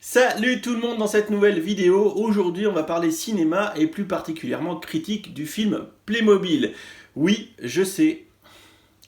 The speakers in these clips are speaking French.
Salut tout le monde dans cette nouvelle vidéo. Aujourd'hui on va parler cinéma et plus particulièrement critique du film Playmobil. Oui, je sais,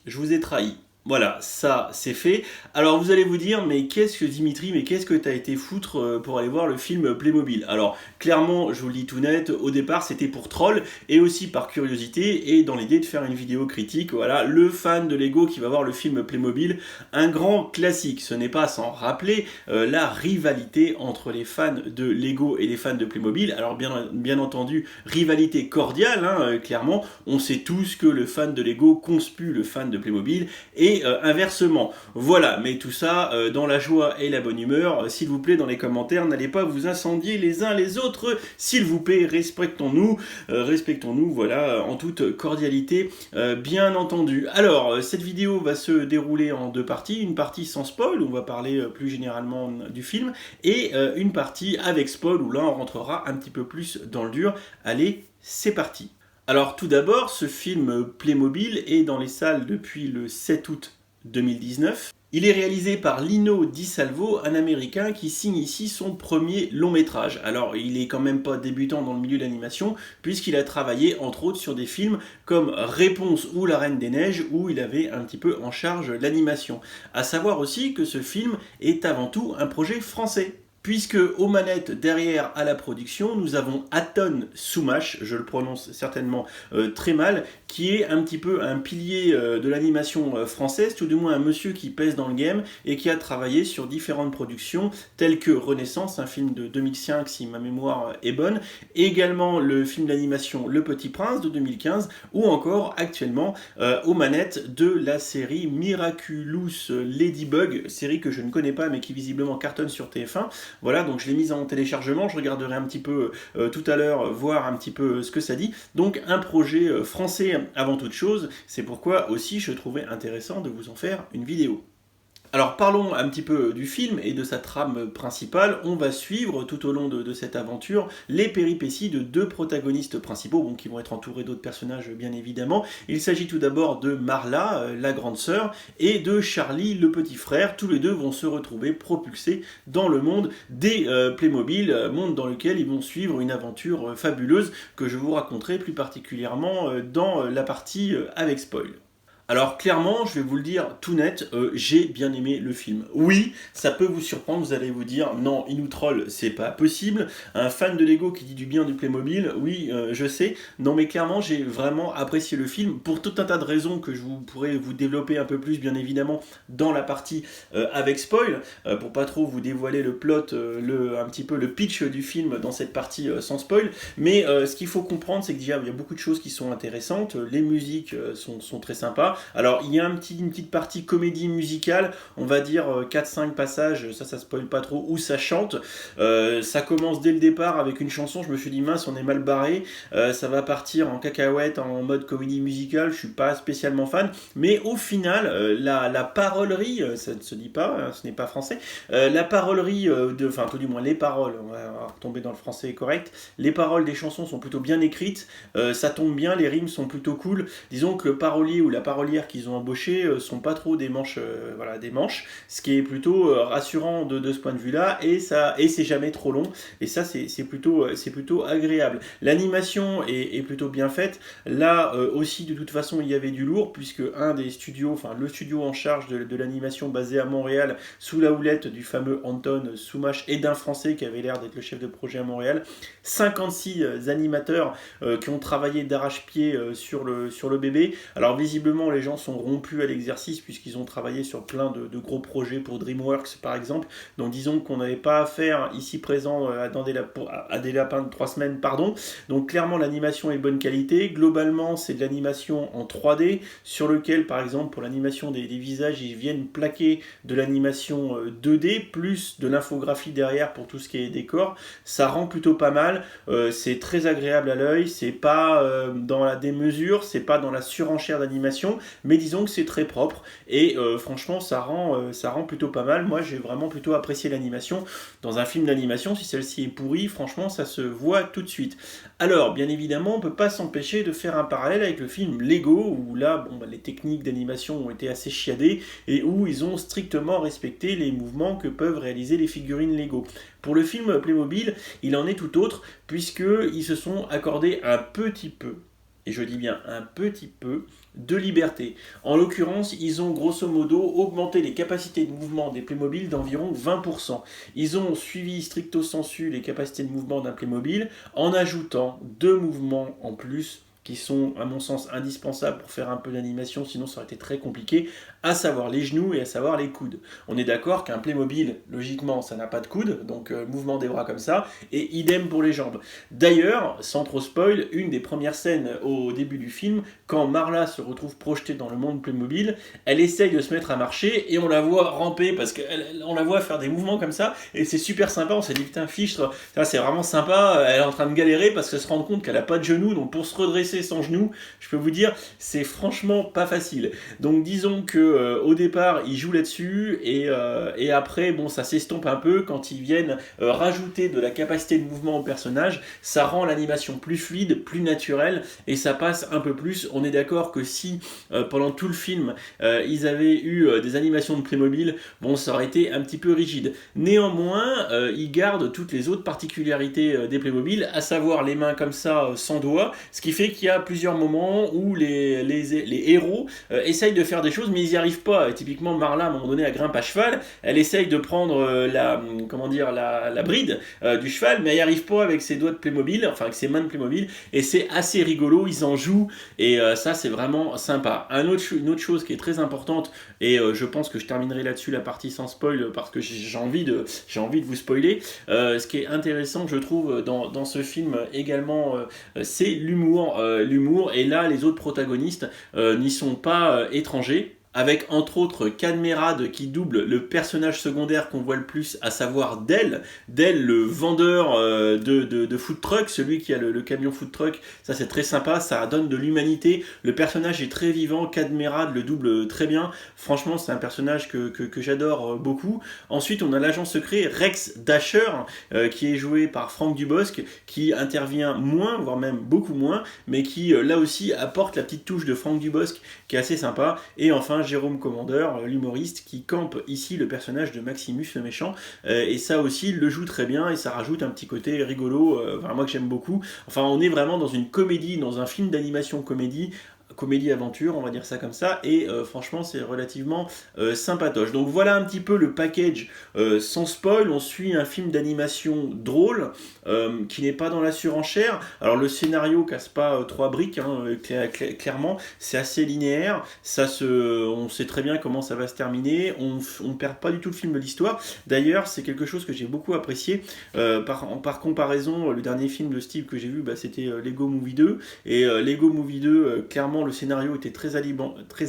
je vous ai trahi. Voilà, ça c'est fait. Alors vous allez vous dire, mais qu'est-ce que Dimitri, mais qu'est-ce que t'as été foutre pour aller voir le film Playmobil? Alors clairement, je vous le dis tout net, au départ c'était pour troll et aussi par curiosité et dans l'idée de faire une vidéo critique. Voilà, le fan de Lego qui va voir le film Playmobil, un grand classique. Ce n'est pas sans rappeler la rivalité entre les fans de Lego et les fans de Playmobil. Alors bien entendu, rivalité cordiale, hein, clairement. On sait tous que le fan de Lego conspue le fan de Playmobil et inversement. Voilà, mais tout ça dans la joie et la bonne humeur. S'il vous plaît, dans les commentaires, n'allez pas vous incendier les uns les autres. S'il vous plaît, respectons-nous, voilà, en toute cordialité, bien entendu. Alors, cette vidéo va se dérouler en deux parties. Une partie sans spoil, où on va parler plus généralement du film, et une partie avec spoil, où là on rentrera un petit peu plus dans le dur. Allez, c'est parti. Alors tout d'abord, ce film Playmobil est dans les salles depuis le 7 août 2019. Il est réalisé par Lino Di Salvo, un Américain qui signe ici son premier long métrage. Alors il est quand même pas débutant dans le milieu de l'animation, puisqu'il a travaillé entre autres sur des films comme Réponse ou La Reine des Neiges, où il avait un petit peu en charge l'animation. À savoir aussi que ce film est avant tout un projet français. Puisque aux manettes derrière à la production, nous avons Aton Soumache, je le prononce certainement très mal, qui est un petit peu un pilier de l'animation française, tout du moins un monsieur qui pèse dans le game et qui a travaillé sur différentes productions telles que Renaissance, un film de 2005 si ma mémoire est bonne, et également le film d'animation Le Petit Prince de 2015, ou encore actuellement aux manettes de la série Miraculous Ladybug, série que je ne connais pas mais qui visiblement cartonne sur TF1. Voilà, donc je l'ai mise en téléchargement, je regarderai un petit peu tout à l'heure, voir un petit peu ce que ça dit. Donc un projet français avant toute chose, c'est pourquoi aussi je trouvais intéressant de vous en faire une vidéo. Alors parlons un petit peu du film et de sa trame principale. On va suivre tout au long de cette aventure les péripéties de deux protagonistes principaux, bon, qui vont être entourés d'autres personnages bien évidemment. Il s'agit tout d'abord de Marla, la grande sœur, et de Charlie, le petit frère. Tous les deux vont se retrouver propulsés dans le monde des Playmobil, monde dans lequel ils vont suivre une aventure fabuleuse que je vous raconterai plus particulièrement dans la partie avec spoil. Alors clairement, je vais vous le dire tout net, j'ai bien aimé le film. Oui, ça peut vous surprendre, vous allez vous dire, non, il nous troll, c'est pas possible. Un fan de Lego qui dit du bien du Playmobil, oui, je sais. Non mais clairement, j'ai vraiment apprécié le film, pour tout un tas de raisons que je vous pourrais vous développer un peu plus, bien évidemment, dans la partie avec spoil, pour pas trop vous dévoiler le plot, un petit peu le pitch du film dans cette partie sans spoil. Mais ce qu'il faut comprendre, c'est que déjà, il y a beaucoup de choses qui sont intéressantes, les musiques sont très sympas. Alors, il y a une petite partie comédie musicale, on va dire 4-5 passages, ça spoil pas trop, où ça chante. Ça commence dès le départ avec une chanson, je me suis dit mince, on est mal barré, ça va partir en cacahuète, en mode comédie musicale, je suis pas spécialement fan, mais au final, la parolerie, ça ne se dit pas, hein, ce n'est pas français, la parolerie, enfin tout du moins les paroles, on va retomber dans le français correct, les paroles des chansons sont plutôt bien écrites, ça tombe bien, les rimes sont plutôt cool, disons que le parolier ou la parolière qu'ils ont embauché sont pas trop des manches, voilà, des manches, ce qui est plutôt rassurant de ce point de vue-là, et c'est jamais trop long, et ça c'est plutôt agréable. L'animation est plutôt bien faite. Là aussi de toute façon il y avait du lourd, puisque un des studios, enfin le studio en charge de l'animation basé à Montréal, sous la houlette du fameux Anton Soumache et d'un Français qui avait l'air d'être le chef de projet à Montréal, 56 animateurs qui ont travaillé d'arrache-pied sur le bébé. Alors visiblement les gens sont rompus à l'exercice puisqu'ils ont travaillé sur plein de gros projets pour DreamWorks par exemple. Donc disons qu'on n'avait pas affaire ici présent à des lapins de 3 semaines, pardon. Donc clairement l'animation est de bonne qualité. Globalement c'est de l'animation en 3D sur lequel par exemple pour l'animation des visages ils viennent plaquer de l'animation 2D plus de l'infographie derrière pour tout ce qui est décor. Ça rend plutôt pas mal. C'est très agréable à l'œil. C'est pas dans la démesure, c'est pas dans la surenchère d'animation. mais disons que c'est très propre, et franchement ça rend plutôt pas mal. Moi j'ai vraiment plutôt apprécié l'animation. Dans un film d'animation, si celle-ci est pourrie, franchement ça se voit tout de suite. Alors bien évidemment on peut pas s'empêcher de faire un parallèle avec le film Lego, où là les techniques d'animation ont été assez chiadées, et où ils ont strictement respecté les mouvements que peuvent réaliser les figurines Lego. Pour le film Playmobil, il en est tout autre, puisqu'ils se sont accordés un petit peu, et je dis bien un petit peu, de liberté. En l'occurrence, ils ont grosso modo augmenté les capacités de mouvement des Playmobil d'environ 20%. Ils ont suivi stricto sensu les capacités de mouvement d'un Playmobil en ajoutant 2 mouvements en plus qui sont à mon sens indispensables pour faire un peu d'animation, sinon ça aurait été très compliqué, à savoir les genoux et à savoir les coudes. On est d'accord qu'un Playmobil, logiquement, ça n'a pas de coudes, donc mouvement des bras comme ça, et idem pour les jambes. D'ailleurs, sans trop spoil, une des premières scènes au début du film, quand Marla se retrouve projetée dans le monde Playmobil, elle essaye de se mettre à marcher, et on la voit ramper, parce qu'on la voit faire des mouvements comme ça, et c'est super sympa, on s'est dit putain fichtre, ça c'est vraiment sympa, elle est en train de galérer parce qu'elle se rend compte qu'elle n'a pas de genoux, donc pour se redresser sans genoux, je peux vous dire, c'est franchement pas facile. Donc disons que au départ, ils jouent là-dessus, et après, bon, ça s'estompe un peu quand ils viennent rajouter de la capacité de mouvement au personnage. Ça rend l'animation plus fluide, plus naturelle, et ça passe un peu plus. On est d'accord que si pendant tout le film, ils avaient eu des animations de Playmobil, bon, ça aurait été un petit peu rigide. Néanmoins, ils gardent toutes les autres particularités des Playmobil, à savoir les mains comme ça, sans doigts, ce qui fait qu'il y a plusieurs moments où les héros essayent de faire des choses, mais ils n'y arrivent pas. Typiquement, Marla, à un moment donné, elle grimpe à cheval, elle essaye de prendre la bride du cheval, mais elle n'y arrive pas avec ses doigts de Playmobil, enfin avec ses mains de Playmobil, et c'est assez rigolo, ils en jouent, et ça c'est vraiment sympa. Une autre chose qui est très importante, et je pense que je terminerai là-dessus la partie sans spoil, parce que j'ai envie de vous spoiler, ce qui est intéressant, je trouve, dans ce film également, c'est l'humour, et là les autres protagonistes n'y sont pas étrangers, avec entre autres Cadmerade qui double le personnage secondaire qu'on voit le plus, à savoir Del, le vendeur de food truck, celui qui a le camion food truck. Ça c'est très sympa, ça donne de l'humanité, le personnage est très vivant, Cadmerade le double très bien, franchement c'est un personnage que j'adore beaucoup. Ensuite on a l'agent secret Rex Dasher, qui est joué par Franck Dubosc, qui intervient moins, voire même beaucoup moins, mais qui là aussi apporte la petite touche de Franck Dubosc qui est assez sympa. Et enfin Jérôme Commandeur, l'humoriste, qui campe ici le personnage de Maximus le méchant, et ça aussi il le joue très bien, et ça rajoute un petit côté rigolo, moi que j'aime beaucoup. Enfin on est vraiment dans une comédie, dans un film d'animation comédie-aventure, on va dire ça comme ça, et franchement c'est relativement sympatoche. Donc voilà un petit peu le package sans spoil. On suit un film d'animation drôle, qui n'est pas dans la surenchère. Alors le scénario casse pas 3 briques, hein, clairement, c'est assez linéaire, on sait très bien comment ça va se terminer, on perd pas du tout le film de l'histoire. D'ailleurs c'est quelque chose que j'ai beaucoup apprécié, par comparaison, le dernier film de Steve que j'ai vu, c'était Lego Movie 2, et Lego Movie 2, clairement le scénario était très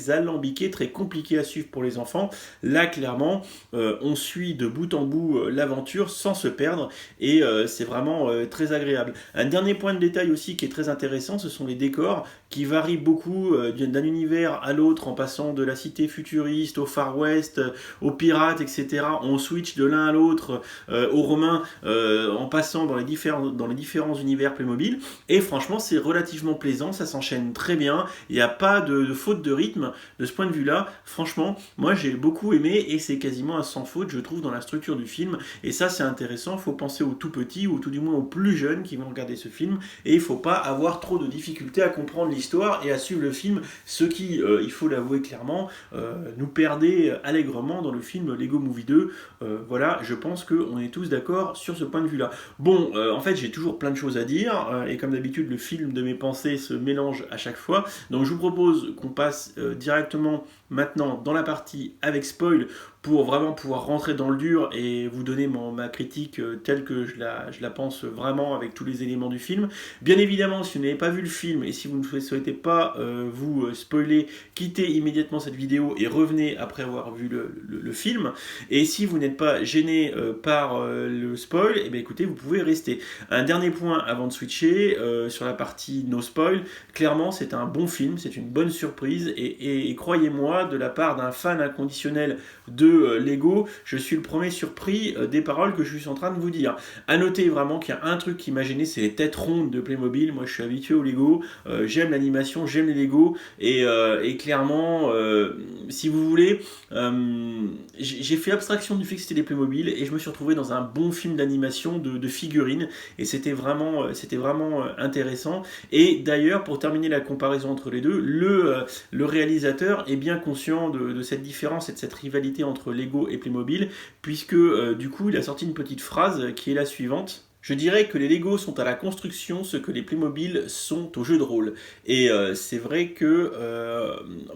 alambiqué, très compliqué à suivre pour les enfants. Là clairement on suit de bout en bout l'aventure sans se perdre, et c'est vraiment très agréable. Un dernier point de détail aussi qui est très intéressant, ce sont les décors qui varient beaucoup d'un univers à l'autre, en passant de la cité futuriste au Far West, aux pirates, etc. On switch de l'un à l'autre, aux Romains, en passant dans les différents univers Playmobil, et franchement c'est relativement plaisant, ça s'enchaîne très bien, il n'y a pas de faute de rythme de ce point de vue là. Franchement moi j'ai beaucoup aimé, et c'est quasiment un sans faute je trouve dans la structure du film, et ça c'est intéressant. Il faut penser aux tout petits, ou tout du moins aux plus jeunes qui vont regarder ce film, et il ne faut pas avoir trop de difficultés à comprendre l'histoire et à suivre le film, ce qui, il faut l'avouer clairement, nous perdait allègrement dans le film Lego Movie 2. Voilà, je pense qu'on est tous d'accord sur ce point de vue là. Bon, en fait j'ai toujours plein de choses à dire, et comme d'habitude le film de mes pensées se mélange à chaque fois, donc je vous propose qu'on passe directement maintenant dans la partie avec spoil, pour vraiment pouvoir rentrer dans le dur et vous donner ma critique telle que je la pense vraiment avec tous les éléments du film. Bien évidemment, si vous n'avez pas vu le film et si vous ne souhaitez pas vous spoiler, quittez immédiatement cette vidéo et revenez après avoir vu le film. Et si vous n'êtes pas gêné par le spoil, eh bien, écoutez, vous pouvez rester. Un dernier point avant de switcher sur la partie no spoil. Clairement, c'est un bon film, c'est une bonne surprise et croyez-moi, de la part d'un fan inconditionnel de Lego, je suis le premier surpris des paroles que je suis en train de vous dire. À noter vraiment qu'il y a un truc qui m'a gêné, c'est les têtes rondes de Playmobil. Moi, je suis habitué au Lego, j'aime l'animation, j'aime les Lego et clairement, si vous voulez, j'ai fait abstraction du fait que c'était des Playmobil et je me suis retrouvé dans un bon film d'animation de figurines et c'était vraiment intéressant. Et d'ailleurs, pour terminer la comparaison entre les deux, le réalisateur est bien conscient de cette différence et de cette rivalité entre Lego et Playmobil, puisque du coup il a sorti une petite phrase qui est la suivante. Je dirais que les Lego sont à la construction ce que les Playmobil sont au jeu de rôle. Et c'est vrai que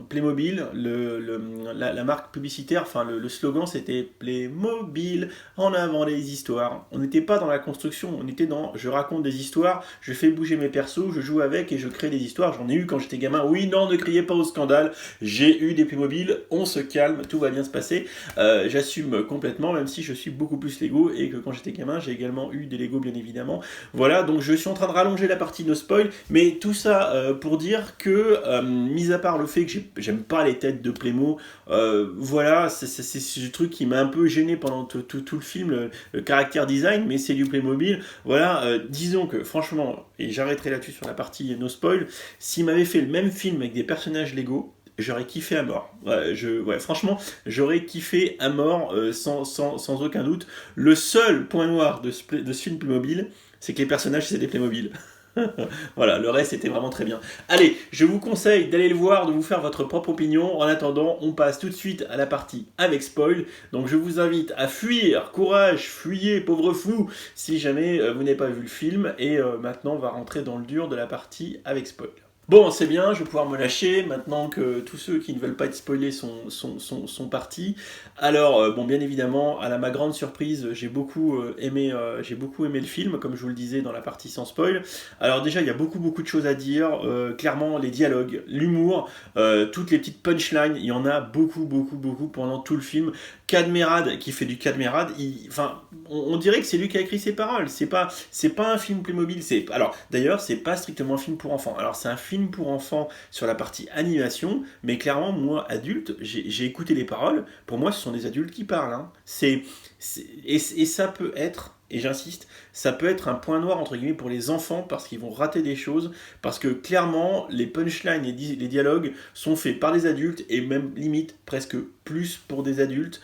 Playmobil, la marque publicitaire, enfin le slogan c'était Playmobil, en avant les histoires. On n'était pas dans la construction, on était dans je raconte des histoires, je fais bouger mes persos, je joue avec et je crée des histoires. J'en ai eu quand j'étais gamin. Oui, non, ne criez pas au scandale, j'ai eu des Playmobil, on se calme, tout va bien se passer. J'assume complètement, même si je suis beaucoup plus Lego et que quand j'étais gamin, j'ai également eu des Lego bien évidemment. Voilà, donc je suis en train de rallonger la partie no spoil, mais tout ça pour dire que, mis à part le fait que j'aime pas les têtes de Playmo, voilà, c'est ce truc qui m'a un peu gêné pendant tout le film, le caractère design, mais c'est du Playmobil. Voilà, disons que franchement, et j'arrêterai là-dessus sur la partie no spoil, s'il m'avait fait le même film avec des personnages Lego, j'aurais kiffé à mort. Franchement, j'aurais kiffé à mort sans aucun doute. Le seul point noir de ce film Playmobil, c'est que les personnages, c'est des Playmobil. Voilà, le reste était vraiment très bien. Allez, je vous conseille d'aller le voir, de vous faire votre propre opinion. En attendant, on passe tout de suite à la partie avec spoil. Donc je vous invite à fuir, courage, fuyez, pauvre fou, si jamais vous n'avez pas vu le film. Et maintenant, on va rentrer dans le dur de la partie avec spoil. Bon, c'est bien, je vais pouvoir me lâcher maintenant que tous ceux qui ne veulent pas être spoilés sont partis. Alors, bon, bien évidemment, à ma grande surprise, j'ai beaucoup aimé le film, comme je vous le disais dans la partie sans spoil. Alors déjà, il y a beaucoup de choses à dire. Clairement, les dialogues, l'humour, toutes les petites punchlines, il y en a beaucoup pendant tout le film. Cadmerade qui fait du Cadmerade, enfin, on dirait que c'est lui qui a écrit ses paroles. C'est pas un film Playmobil. Alors, d'ailleurs, c'est pas strictement un film pour enfants. Alors, c'est un film pour enfants sur la partie animation, mais clairement, moi, adulte, j'ai écouté les paroles. Pour moi, ce sont des adultes qui parlent. Hein. Et ça peut être, et j'insiste, ça peut être un point noir entre guillemets pour les enfants parce qu'ils vont rater des choses, parce que clairement les punchlines et les dialogues sont faits par des adultes et même limite presque plus pour des adultes,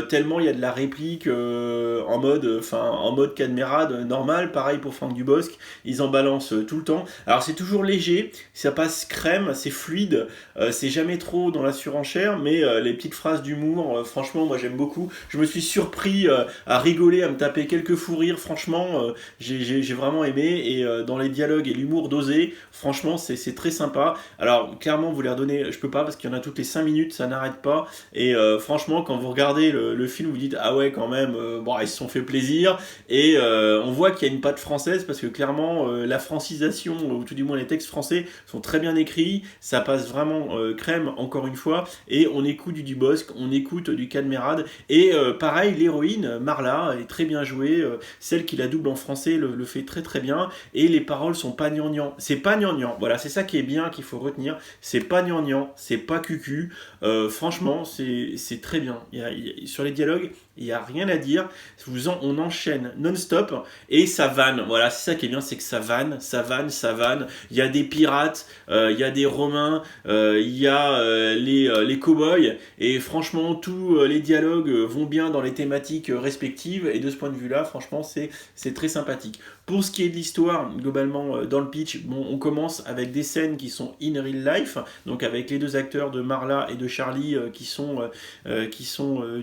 tellement il y a de la réplique en mode Cadmerade normal, pareil pour Franck Dubosc, ils en balancent tout le temps. Alors c'est toujours léger, ça passe crème, c'est fluide, c'est jamais trop dans la surenchère, mais les petites phrases d'humour, franchement moi j'aime beaucoup. Je me suis surpris à rigoler, à me taper quelques fous rires, franchement j'ai vraiment aimé, et dans les dialogues et l'humour dosé, franchement c'est très sympa. Alors clairement vous les redonnez, je peux pas parce qu'il y en a toutes les 5 minutes, ça n'arrête pas, et franchement quand vous regardez le film vous dites ah ouais quand même, bon ils se sont fait plaisir, et on voit qu'il y a une patte française parce que clairement la francisation, ou tout du moins les textes français sont très bien écrits, ça passe vraiment crème encore une fois, et on écoute du Dubosc, on écoute du Cadmerade, et pareil l'héroïne Marla est très bien jouée, celle qui la double en français le fait très bien, et les paroles sont pas gnangnan, c'est pas gnangnan, voilà c'est ça qui est bien, qu'il faut retenir, c'est pas gnangnan, c'est pas cucu, franchement c'est très bien, sur les dialogues il n'y a rien à dire, on enchaîne non-stop, et ça vanne, voilà, c'est ça qui est bien, c'est que ça vanne, il y a des pirates, il y a des romains, il y a les cow-boys, et franchement, tous les dialogues vont bien dans les thématiques respectives, et de ce point de vue-là, franchement, c'est très sympathique. Pour ce qui est de l'histoire, globalement, dans le pitch, bon, on commence avec des scènes qui sont in real life, donc avec les deux acteurs de Marla et de Charlie qui sont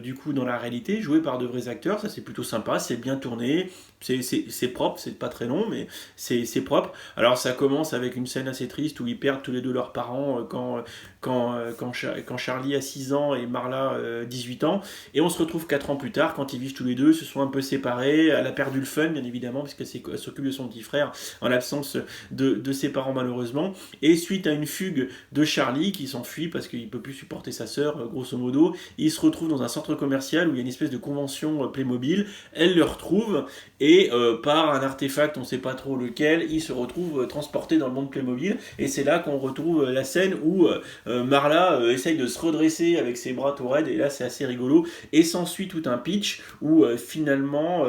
du coup dans la réalité. joués par de vrais acteurs, ça c'est plutôt sympa, c'est bien tourné, c'est propre, c'est pas très long, mais c'est propre. Alors ça commence avec une scène assez triste où ils perdent tous les deux leurs parents quand Charlie a 6 ans et Marla 18 ans, et on se retrouve 4 ans plus tard quand ils vivent tous les deux, se sont un peu séparés, elle a perdu le fun bien évidemment, parce qu'elle s'occupe de son petit frère en l'absence de ses parents malheureusement, et suite à une fugue de Charlie qui s'enfuit parce qu'il peut plus supporter sa sœur, grosso modo, il se retrouve dans un centre commercial où il y a une espèce de convention Playmobil, elle le retrouve, et par un artefact, on ne sait pas trop lequel, il se retrouve transporté dans le monde Playmobil, et c'est là qu'on retrouve la scène où Marla essaye de se redresser avec ses bras tout raides, et là c'est assez rigolo, et s'ensuit tout un pitch où finalement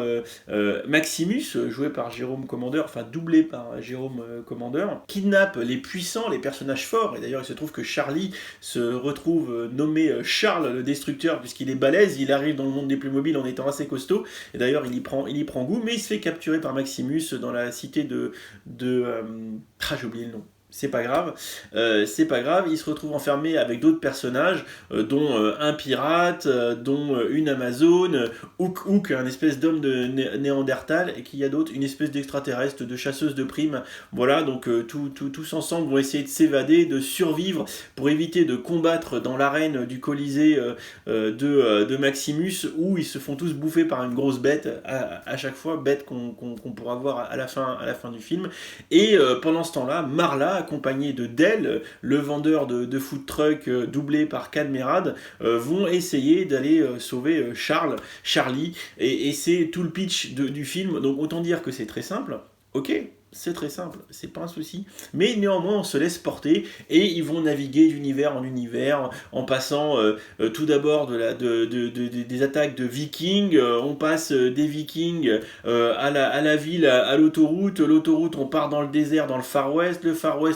Maximus, joué par Jérôme Commander, enfin doublé par Jérôme Commander, kidnappe les puissants, les personnages forts, et d'ailleurs il se trouve que Charlie se retrouve nommé Charles le Destructeur, puisqu'il est balèze, il arrive dans le monde des Playmobil en étant assez costaud, et d'ailleurs il y prend goût, mais il se fait capturer par Maximus dans la cité j'ai oublié le nom. C'est pas grave, il se retrouve enfermé avec d'autres personnages, dont un pirate, dont une Amazone, Hook, un espèce d'homme de Néandertal, et qu'il y a d'autres, une espèce d'extraterrestre, de chasseuse de primes. Voilà, donc tous ensemble vont essayer de s'évader, de survivre, pour éviter de combattre dans l'arène du Colisée de Maximus, où ils se font tous bouffer par une grosse bête, à chaque fois, bête qu'on pourra voir à la fin du film. Et pendant ce temps-là, Marla, accompagné de Del, le vendeur de food truck doublé par Cadmerade, vont essayer d'aller sauver Charlie, et c'est tout le pitch du film, donc autant dire que c'est très simple, ok, c'est très simple, c'est pas un souci, mais néanmoins on se laisse porter, et ils vont naviguer d'univers en univers, en passant tout d'abord des attaques de vikings, on passe des vikings à la ville, à l'autoroute, on part dans le désert, dans le Far West,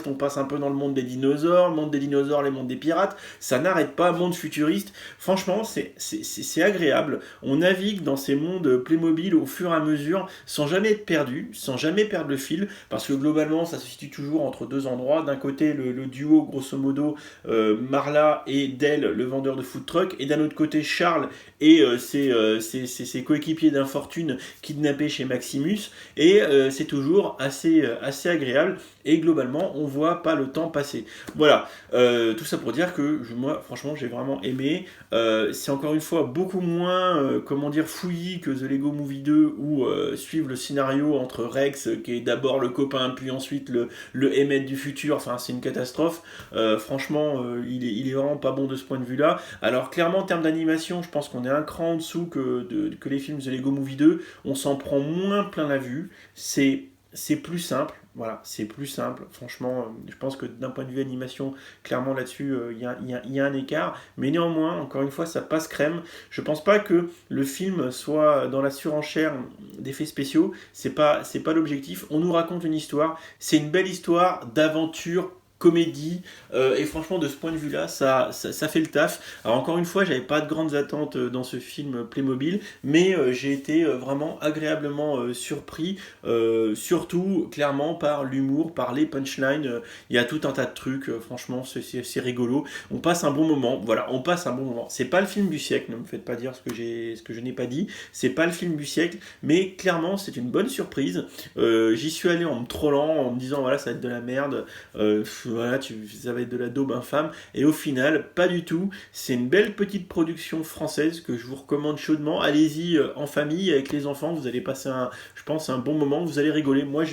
on passe un peu dans le monde des dinosaures, les mondes des pirates, ça n'arrête pas, monde futuriste, franchement c'est agréable, on navigue dans ces mondes Playmobil au fur et à mesure, sans jamais être perdu, sans jamais perdre le fil, parce que globalement ça se situe toujours entre deux endroits, d'un côté le duo grosso modo Marla et Del, le vendeur de food truck, et d'un autre côté Charles et ses coéquipiers d'infortune kidnappés chez Maximus, et c'est toujours assez agréable, et globalement on voit pas le temps passer. Voilà, tout ça pour dire que moi franchement j'ai vraiment aimé, c'est encore une fois beaucoup moins fouillis que The Lego Movie 2, où suivre le scénario entre Rex qui est d'abord le copain puis ensuite le Emmett du futur, enfin c'est une catastrophe, franchement il est vraiment pas bon de ce point de vue là. Alors clairement en termes d'animation je pense qu'on est un cran en dessous que les films The Lego Movie 2, on s'en prend moins plein la vue, c'est plus simple. Voilà, c'est plus simple. Franchement, je pense que d'un point de vue animation, clairement là-dessus, il y a un écart. Mais néanmoins, encore une fois, ça passe crème. Je pense pas que le film soit dans la surenchère d'effets spéciaux. C'est pas l'objectif. On nous raconte une histoire. C'est une belle histoire d'aventure, comédie, et franchement de ce point de vue là ça fait le taf. Alors encore une fois j'avais pas de grandes attentes dans ce film Playmobil, mais j'ai été vraiment agréablement surpris, surtout clairement par l'humour, par les punchlines, il y a tout un tas de trucs, franchement c'est rigolo, on passe un bon moment, voilà, on passe un bon moment. C'est pas le film du siècle, ne me faites pas dire ce que je n'ai pas dit, c'est pas le film du siècle, mais clairement c'est une bonne surprise. J'y suis allé en me trollant, en me disant voilà ça va être de la merde, voilà, ça va être de la daube infâme, et au final, pas du tout. C'est une belle petite production française que je vous recommande chaudement. Allez-y en famille, avec les enfants, vous allez passer je pense, un bon moment, vous allez rigoler. Moi,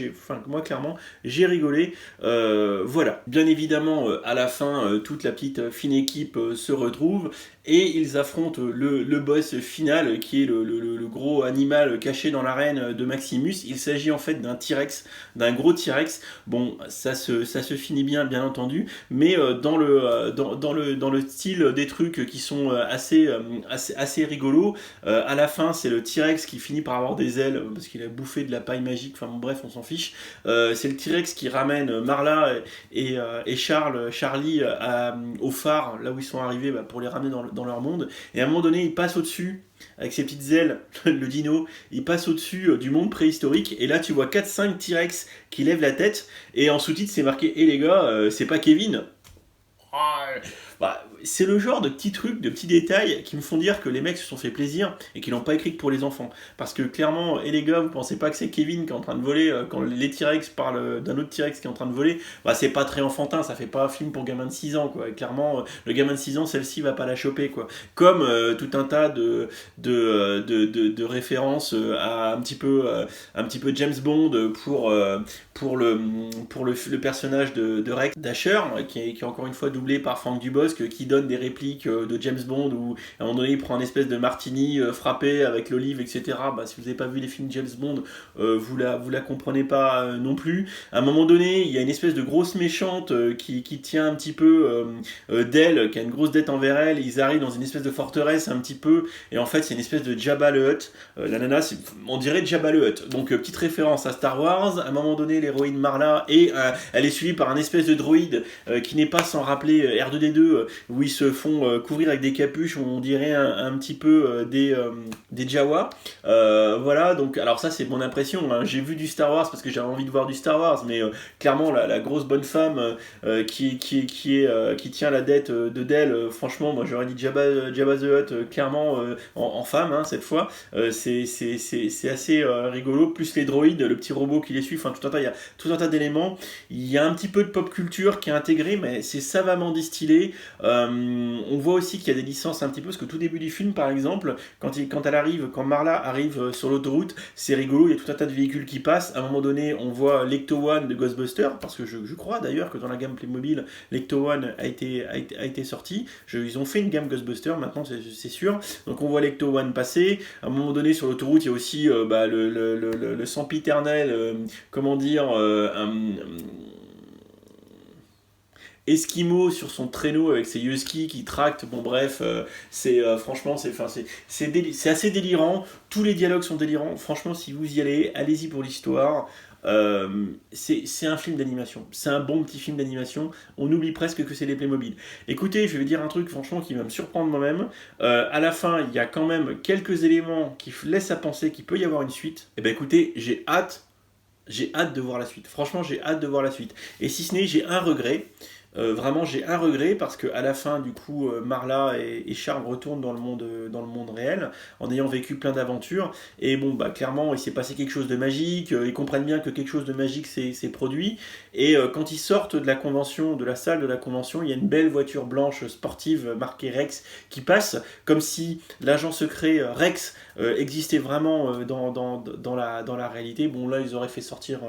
clairement, j'ai rigolé. Voilà. Bien évidemment, à la fin, toute la petite fine équipe se retrouve, et ils affrontent le boss final, qui est le gros animal caché dans l'arène de Maximus. Il s'agit en fait d'un T-Rex, d'un gros T-Rex. Bon, ça se finit bien entendu, mais dans le style des trucs qui sont assez rigolos. À la fin, c'est le T-Rex qui finit par avoir des ailes parce qu'il a bouffé de la paille magique. Enfin bon, bref, on s'en fiche. C'est le T-Rex qui ramène Marla et Charlie au phare, là où ils sont arrivés, pour les ramener dans leur monde. Et à un moment donné, il passe au-dessus avec ses petites ailes, le dino, il passe au-dessus du monde préhistorique, et là tu vois 4-5 T-Rex qui lèvent la tête, et en sous-titre c'est marqué « Eh les gars, c'est pas Kevin ?» c'est le genre de petits trucs, de petits détails qui me font dire que les mecs se sont fait plaisir et qu'ils l'ont pas écrit que pour les enfants. Parce que clairement, et les gars, vous pensez pas que c'est Kevin qui est en train de voler, quand les T-Rex parlent d'un autre T-Rex qui est en train de voler, bah c'est pas très enfantin, ça fait pas un film pour gamin de 6 ans, quoi. Et clairement, le gamin de 6 ans, celle-ci va pas la choper, quoi. Comme tout un tas de références à un petit peu James Bond pour le personnage de Rex Dasher, qui est encore une fois doublé par Franck Dubosc, qui donne des répliques de James Bond où à un moment donné il prend un espèce de martini frappé avec l'olive, etc. Bah, si vous n'avez pas vu les films James Bond, vous la comprenez pas non plus. À un moment donné, il y a une espèce de grosse méchante qui tient un petit peu d'elle, qui a une grosse dette envers elle. Ils arrivent dans une espèce de forteresse un petit peu, et en fait c'est une espèce de Jabba le Hutt. La nana, on dirait Jabba le Hutt. Donc petite référence à Star Wars. À un moment donné, l'héroïne Marla, et elle est suivie par un espèce de droïde qui n'est pas sans rappeler R2D2, où ils se font couvrir avec des capuches, où on dirait un petit peu des Jawa. Voilà, donc alors ça c'est mon impression, hein. J'ai vu du Star Wars parce que j'avais envie de voir du Star Wars, mais clairement la grosse bonne femme qui tient la dette de Dell, franchement moi j'aurais dit Jabba the Hutt clairement en femme, hein, cette fois. C'est assez rigolo, plus les droïdes, le petit robot qui les suit, enfin il y a tout un tas d'éléments. Il y a un petit peu de pop culture qui est intégré, mais c'est savamment distillé. On voit aussi qu'il y a des licences un petit peu, parce que tout début du film, par exemple, quand Marla arrive sur l'autoroute, c'est rigolo, il y a tout un tas de véhicules qui passent. À un moment donné, on voit l'Ecto One de Ghostbusters, parce que je crois d'ailleurs que dans la gamme Playmobil, l'Ecto One a été sorti. Ils ont fait une gamme Ghostbusters, maintenant c'est sûr. Donc on voit l'Ecto One passer. À un moment donné, sur l'autoroute, il y a aussi le sempiternel, comment dire, Esquimau sur son traîneau avec ses huskies qui tractent. Bon bref, franchement c'est assez délirant. Tous les dialogues sont délirants. Franchement, si vous y allez, allez-y pour l'histoire. C'est un film d'animation, c'est un bon petit film d'animation. On oublie presque que c'est les Playmobil. Écoutez, je vais vous dire un truc franchement qui va me surprendre moi-même. À la fin, il y a quand même quelques éléments qui laissent à penser qu'il peut y avoir une suite. Et ben écoutez, j'ai hâte de voir la suite. Franchement, j'ai hâte de voir la suite. Et si ce n'est, j'ai un regret. Vraiment, j'ai un regret parce qu'à la fin, du coup, Marla et Charles retournent dans le monde réel en ayant vécu plein d'aventures. Et bon, bah clairement, il s'est passé quelque chose de magique. Ils comprennent bien que quelque chose de magique s'est produit. Et quand ils sortent de la convention, de la salle de la convention, il y a une belle voiture blanche sportive marquée Rex qui passe, comme si l'agent secret Rex existait vraiment dans la réalité. Bon, là, ils auraient fait sortir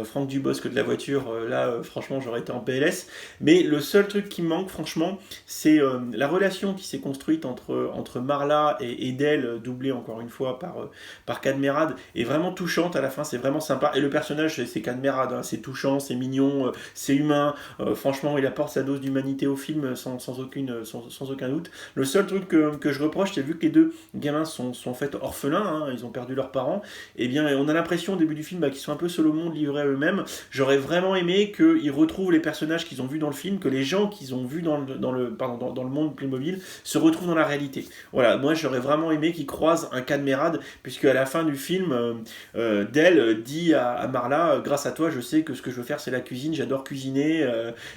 Franck Dubosc de la voiture. Là, franchement, j'aurais été en PLS. Mais le seul truc qui me manque, franchement, c'est la relation qui s'est construite entre Marla et Dell, doublée encore une fois par Cadmerade, est vraiment touchante à la fin, c'est vraiment sympa. Et le personnage, c'est Cadmerade, hein, c'est touchant, c'est mignon, c'est humain. Franchement, il apporte sa dose d'humanité au film sans aucun doute. Le seul truc que je reproche, c'est vu que les deux gamins sont en fait orphelins, hein, ils ont perdu leurs parents, et bien on a l'impression au début du film qu'ils sont un peu seuls au monde, livrés à eux-mêmes. J'aurais vraiment aimé qu'ils retrouvent les personnages qu'ils ont vus dans le film, que les gens qu'ils ont vus dans le monde Playmobil se retrouvent dans la réalité. Voilà, moi j'aurais vraiment aimé qu'ils croisent un Cadmerade, puisque à la fin du film, Dell dit à Marla, grâce à toi, je sais que ce que je veux faire c'est la cuisine, j'adore cuisiner.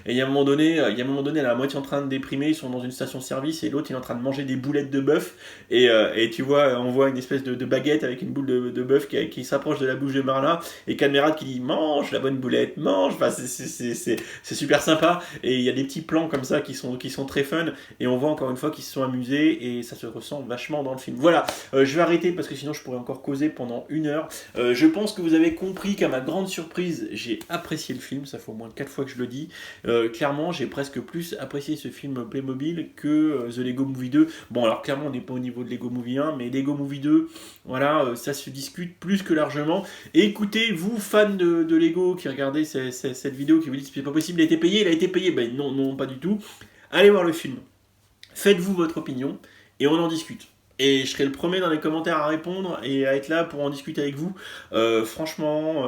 Et il y a un moment donné, elle est à moitié en train de déprimer, ils sont dans une station-service et l'autre il est en train de manger des boulettes de bœuf. Et tu vois, on voit une espèce de baguette avec une boule de bœuf qui s'approche de la bouche de Marla, et Cadmerade qui dit mange la bonne boulette, mange. Enfin, c'est super sympa. Et il y a des petits plans comme ça qui sont très fun, et on voit encore une fois qu'ils se sont amusés, et ça se ressent vachement dans le film. Voilà, je vais arrêter parce que sinon je pourrais encore causer pendant 1 heure. Je pense que vous avez compris qu'à ma grande surprise, j'ai apprécié le film, ça fait au moins 4 fois que je le dis. Clairement, j'ai presque plus apprécié ce film Playmobil que The Lego Movie 2. Bon, alors clairement, on n'est pas au niveau de Lego Movie 1, mais Lego Movie 2, voilà, ça se discute plus que largement. Et écoutez, vous, fans de Lego qui regardez cette vidéo, qui vous dites c'est pas possible, il a été payé, ben non, pas du tout. Allez voir le film, faites-vous votre opinion, et on en discute. Et je serai le premier dans les commentaires à répondre et à être là pour en discuter avec vous. Franchement,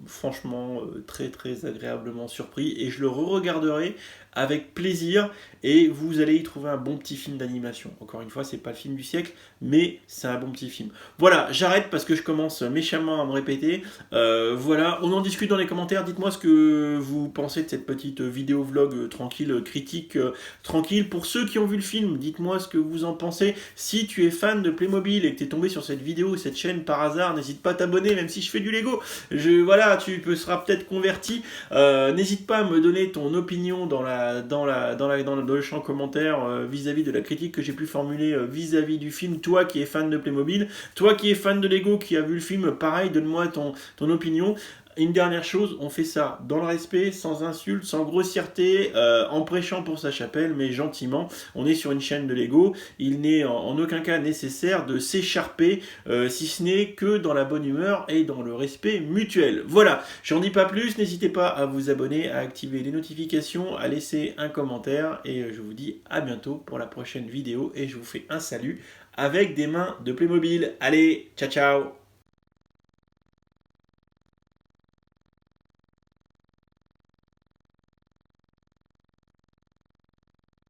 franchement très très agréablement surpris et je le re-regarderai avec plaisir et vous allez y trouver un bon petit film d'animation. Encore une fois, c'est pas le film du siècle, mais c'est un bon petit film. Voilà, j'arrête parce que je commence méchamment à me répéter. Voilà, on en discute dans les commentaires. Dites-moi ce que vous pensez de cette petite vidéo vlog tranquille, critique tranquille. Pour ceux qui ont vu le film, dites-moi ce que vous en pensez. Si tu es fan de Playmobil et que tu es tombé sur cette vidéo, cette chaîne par hasard, n'hésite pas à t'abonner, même si je fais du Lego. Voilà, tu seras peut-être converti. N'hésite pas à me donner ton opinion dans le champ commentaire vis-à-vis de la critique que j'ai pu formuler vis-à-vis du film. Toi qui es fan de Playmobil, toi qui es fan de Lego, qui a vu le film, pareil, donne-moi ton opinion. Une dernière chose, on fait ça dans le respect, sans insulte, sans grossièreté, en prêchant pour sa chapelle, mais gentiment. On est sur une chaîne de Lego, il n'est en aucun cas nécessaire de s'écharper, si ce n'est que dans la bonne humeur et dans le respect mutuel. Voilà, j'en dis pas plus, n'hésitez pas à vous abonner, à activer les notifications, à laisser un commentaire, et je vous dis à bientôt pour la prochaine vidéo, et je vous fais un salut avec des mains de Playmobil. Allez, ciao ciao!